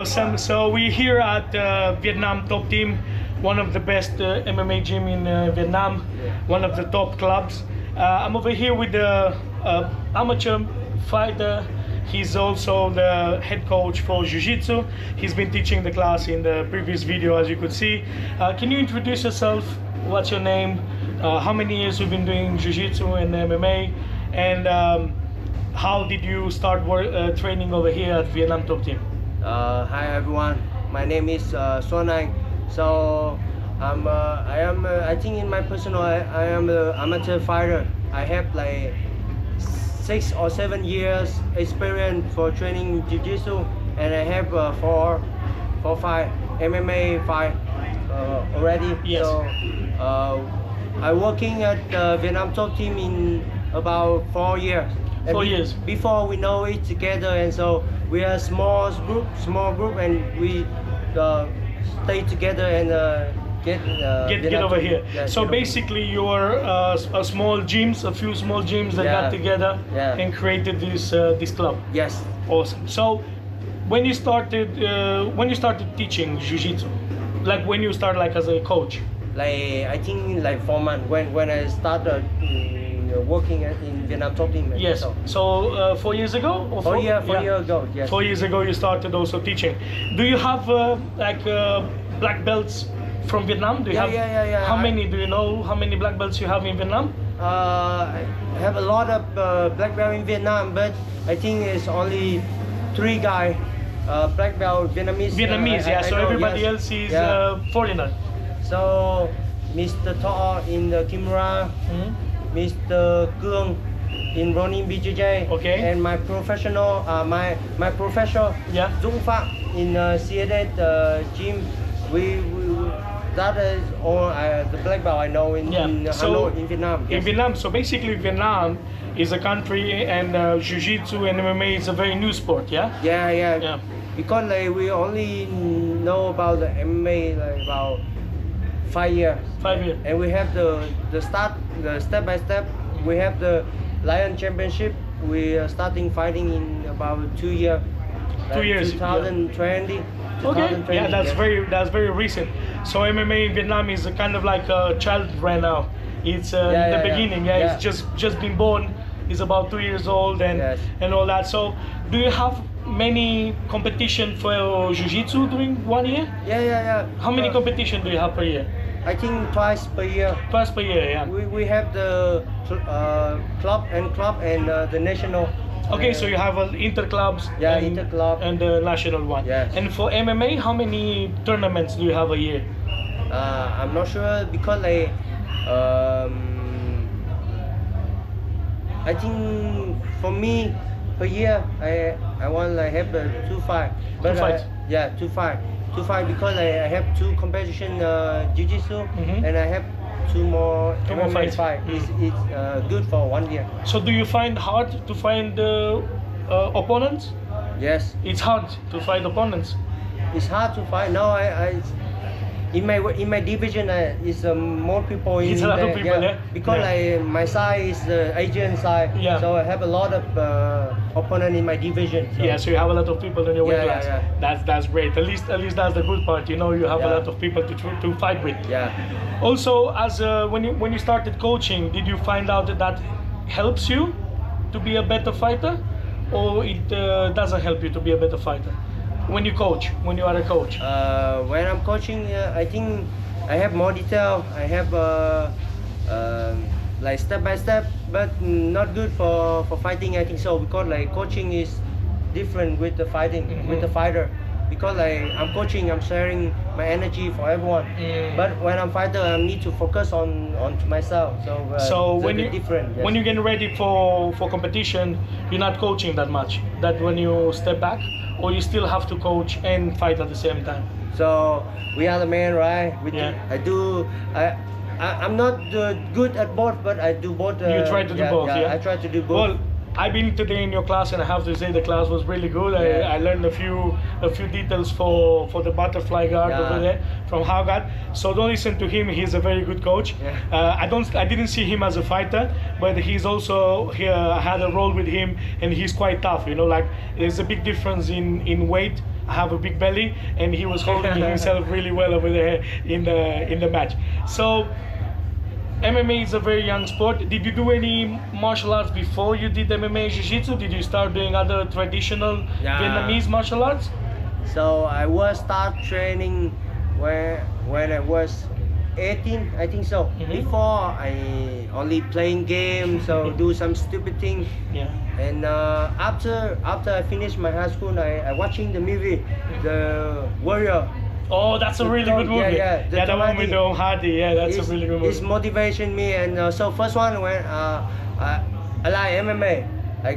Awesome. So we're here at Vietnam Top Team, one of the best MMA gym in Vietnam, one of the top clubs. I'm over here with the amateur fighter. He's also the head coach for Jiu-Jitsu. He's been teaching the class in the previous video, as you could see. Can you introduce yourself? What's your name? How many years you've been doing Jiu-Jitsu and MMA? And how did you start training over here at Vietnam Top Team? Hi everyone, my name is Xuan Anh. So I think in my personal, I am an amateur fighter. I have like 6 or 7 years experience for training Jiu-Jitsu, and I have 5 MMA fight already. Yes. So I working at Vietnam Top Team in about 4 years. 4 years. Before we know it together, and so we are a small group, and we stay together and get over here. Yeah, so basically, you're a small gyms, a few small gyms that got together and created this club. Yes. Awesome. So when you started teaching Jiu-Jitsu, like when you started like as a coach? Like I think like 4 months when I started working in Vietnam Top Team. Yes. So 4 years ago? Or 4 years ago. Yes. 4 years ago you started also teaching. Do you have black belts from Vietnam? Do you have? Yeah. How many? Do you know how many black belts you have in Vietnam? I have a lot of black belt in Vietnam, but I think it's only 3 guys black belt Vietnamese. So know, everybody yes. else is foreigner. So Mr. Tho in the Kimura, Mr. Cương in running BJJ, okay, and my professional, my professor Dũng Phạm in CSS gym. We that is all the black belt I know in Hanoi, in Vietnam. In Vietnam, so basically Vietnam is a country, and Jiu-Jitsu and MMA is a very new sport. Yeah. Because like we only know about the MMA like about 5 years. 5 years. And we have the step by step. We have the Lion Championship. We are starting fighting in about 2 years. 2 years. 2020. Okay. Yeah, that's very recent. So MMA in Vietnam is a kind of like a child right now. It's the beginning. It's just been born. It's about 2 years old and all that. So do you have many competition for Jiu-Jitsu during 1 year? Yeah. How many competition do you have per year? I think twice per year. Twice per year, yeah. We have the club and the national. Okay, so you have inter-clubs inter-club and the national one. Yes. And for MMA, how many tournaments do you have a year? I'm not sure because like I think for me per year I want like have 2 fights. Two fights. 2 fights because I have 2 competition Jiu-Jitsu and I have 2 more fights. It's good for 1 year. So do you find hard to find opponents? Yes. It's hard to find opponents. It's hard to find. Now in my division is more people in it's a lot of people, because my side is the Asian side, so I have a lot of opponent in my division. So. So you have a lot of people in your weight class. That's great. At least that's the good part. You know, you have a lot of people to fight with. Also, as when you started coaching, did you find out that helps you to be a better fighter, or it doesn't help you to be a better fighter? When you are a coach? When I'm coaching, I think I have more detail. I have like step by step, but not good for fighting. I think so because like coaching is different with the fighting with the fighter. Because like I'm coaching, I'm sharing my energy for everyone. But when I'm fighter, I need to focus on to myself. So when you get ready for competition, you're not coaching that much. That when you step back, or you still have to coach and fight at the same time. So we are the man, right? I'm not good at both, but I do both. You try to do both. I try to do both. Well, I've been today in your class, and I have to say the class was really good. I learned a few details for the butterfly guard over there from Haugat. So don't listen to him. He's a very good coach. I didn't see him as a fighter, but he's also I had a role with him, and he's quite tough. You know, like there's a big difference in weight. I have a big belly, and he was holding himself really well over there in the match. So MMA is a very young sport. Did you do any martial arts before you did MMA Jiu-Jitsu? Did you start doing other traditional Vietnamese martial arts? So I was start training when I was 18, I think so. Before I only playing games, so do some stupid thing. Yeah. And after I finished my high school, I watching the movie, The Warrior. Oh, that's a really good movie. Yeah, the one with Tom Hardy. Yeah, that's a really good movie. It's motivation me, and so first one when I like MMA, I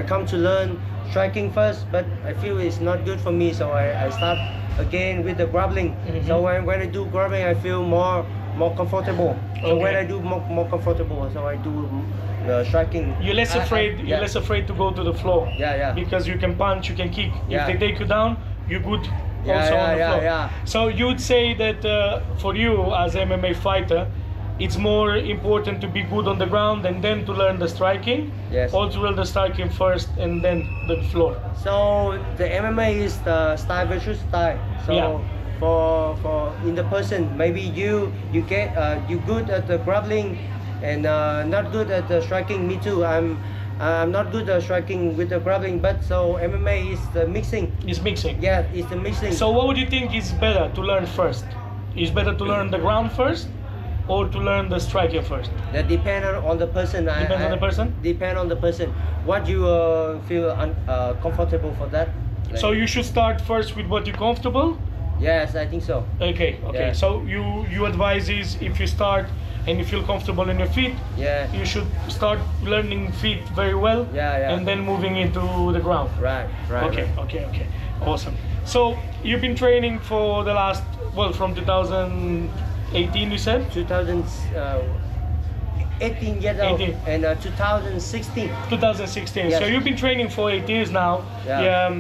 come to learn striking first, but I feel it's not good for me, so I start again with the grappling. So when I do grappling, I feel more comfortable. So when I do more comfortable, so I do striking. You're less afraid. You're less afraid to go to the floor. Yeah. Because you can punch, you can kick. Yeah. If they take you down, you're good. Yeah, also on the floor. yeah. So you would say that for you as MMA fighter, it's more important to be good on the ground and then to learn the striking. Yes. Or to learn the striking first and then the floor. So the MMA is the style versus style. So for in the person, maybe you get you good at the grappling and not good at the striking. Me too. I'm not good at striking with the grappling, but so MMA is the mixing. It's mixing. Yeah, it's the mixing. So what would you think is better to learn first? Is better to learn the ground first or to learn the striking first? That depends on the person. Depends on the person? Depend on the person. What you feel comfortable for that. So you should start first with what you're comfortable? Yes, I think so. Okay. Yeah. So you advise is if you start and you feel comfortable in your feet, you should start learning feet very well, and then moving into the ground. Right. Okay. Awesome. So you've been training for the last, from 2018 you said? 2018 years old, and 2016. 2016. Yes. So you've been training for 8 years now. Yeah.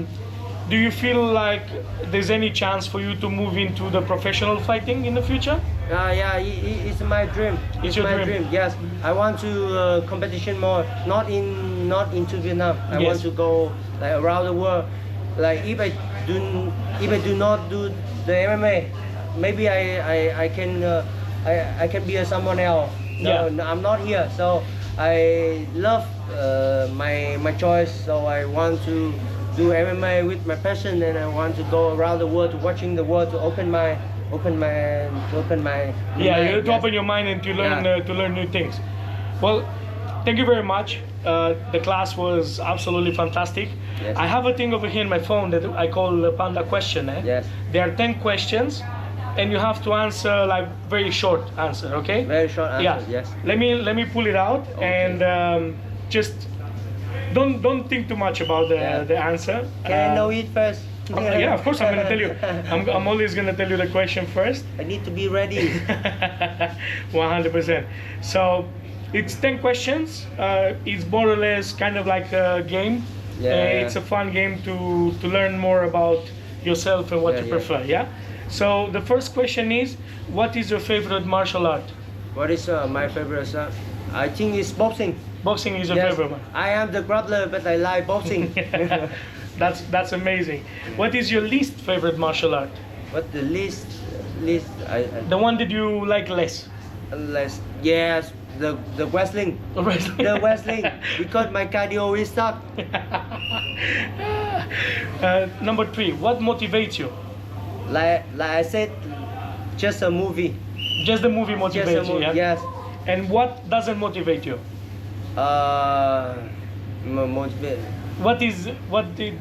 Do you feel like there's any chance for you to move into the professional fighting in the future? It's my dream. It's your my dream. Yes, I want to competition more. Not into Vietnam. I want to go like around the world. Like if I do not do the MMA, maybe I can be someone else. No, I'm not here. So I love my choice. So I want to do MMA with my passion, and I want to go around the world, to watching the world, to open my open your mind and to learn new things. Well, thank you very much. The class was absolutely fantastic. Yes. I have a thing over here in my phone that I call the Panda question. Yes. There are 10 questions, and you have to answer like very short answer. Okay. Very short answer. Yes. Let me pull it out and just. Don't think too much about the answer. Can I know it first? Yeah, of course I'm gonna tell you. I'm always gonna tell you the question first. I need to be ready. 100%. So it's 10 questions. It's more or less kind of like a game. It's a fun game to learn more about yourself and what you prefer. Yeah. So the first question is, what is your favorite martial art? What is my favorite? I think it's boxing. Boxing is your favorite one. I am the grappler, but I like boxing. That's amazing. What is your least favorite martial art? What the least? The one that you like less. Yes, the wrestling. The wrestling, because my cardio is stuck. Number 3. What motivates you? Like I said, just a movie. Just the movie motivates you. Yeah? Yes. And what doesn't motivate you? Motivate. What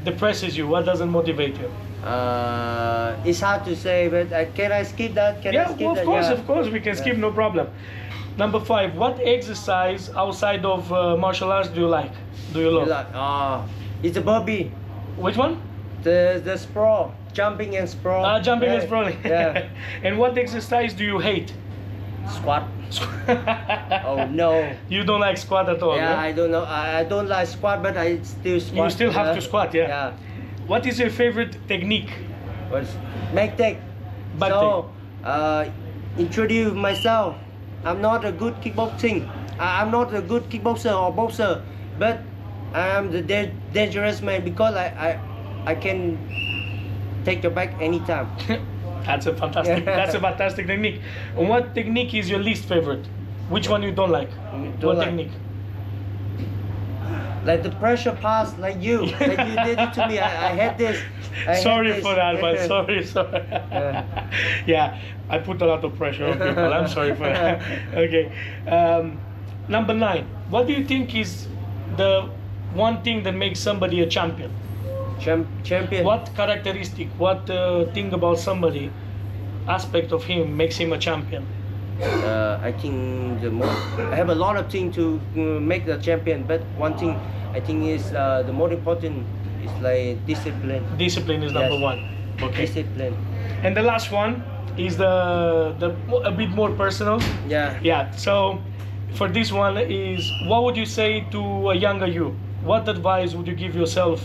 depresses you? What doesn't motivate you? It's hard to say, but can I skip that? Of course, we can skip, no problem. Number 5. What exercise outside of martial arts do you like? Do you love? It's a burpee. Which one? The sprawl, jumping and sprawl. Jumping and sprawling. Yeah. And what exercise do you hate? Squat. Oh no. You don't like squat at all? Yeah, I don't know. I don't like squat, but I still squat. You still have to squat, yeah. What is your favorite technique? What's back tech? Introduce myself. I'm not a good kickboxing. I'm not a good kickboxer or boxer, but I am the dangerous man because I can take your back anytime. That's a fantastic technique. And what technique is your least favorite? Which one you don't like? What technique? Like the pressure pass, like you did it to me. I had this. Sorry for that, but sorry. Yeah, I put a lot of pressure on people. I'm sorry for that. Okay. Number 9. What do you think is the one thing that makes somebody a champion? Champion. What characteristic, what thing about somebody, aspect of him makes him a champion? I think I have a lot of things to make the champion, but one thing I think is the most important is like discipline. Discipline is number 1. Okay. Discipline. And the last one is the a bit more personal. Yeah. Yeah. So for this one is, what would you say to a younger you? What advice would you give yourself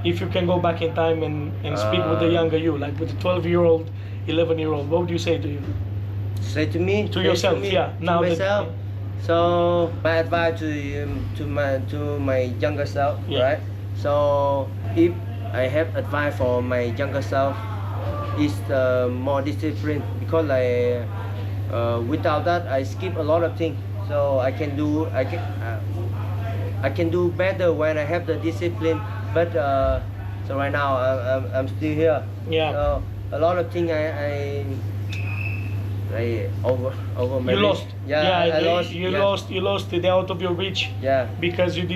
if you can go back in time and speak with the younger you, like with the 12-year-old, 11-year-old? What would you say to you? Say to me? To yourself, to me, yeah. To Now myself. So my advice to my younger self, Yeah. right? So if I have advice for my younger self, is more discipline, because like without that I skip a lot of things. So I can do better when I have the discipline. But so right now I'm still here. Yeah. So a lot of things I over You lost. Yeah, I lost. You lost it out of your reach. Yeah. Because you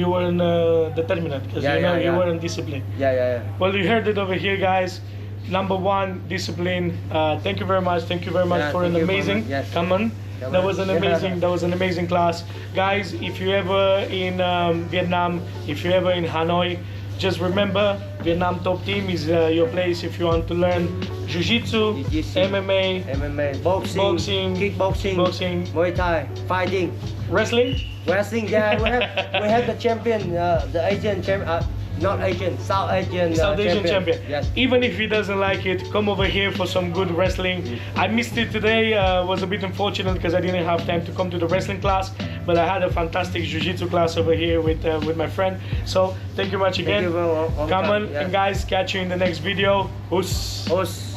weren't determined. Because you weren't disciplined. Yeah. Well, you heard it over here, guys. Number 1, discipline. Thank you very much. Thank you very much Yeah, for an thank you, amazing. Mama. Yes. Come on. Come That on. was an Yeah. amazing. That was an amazing class, guys. If you ever in Vietnam, if you ever in Hanoi, just remember Vietnam Top Team is your place if you want to learn Jiu-Jitsu, MMA, boxing, kickboxing, Muay Thai, fighting, wrestling. Yeah, we have the champion, the Asian champion, not Asian, South Asian. South Asian champion. Yes. Even if he doesn't like it, come over here for some good wrestling. I missed it today. Was a bit unfortunate because I didn't have time to come to the wrestling class. But I had a fantastic jiu-jitsu class over here with my friend. So thank you much again. Thank you, Come on, and guys, catch you in the next video. Us.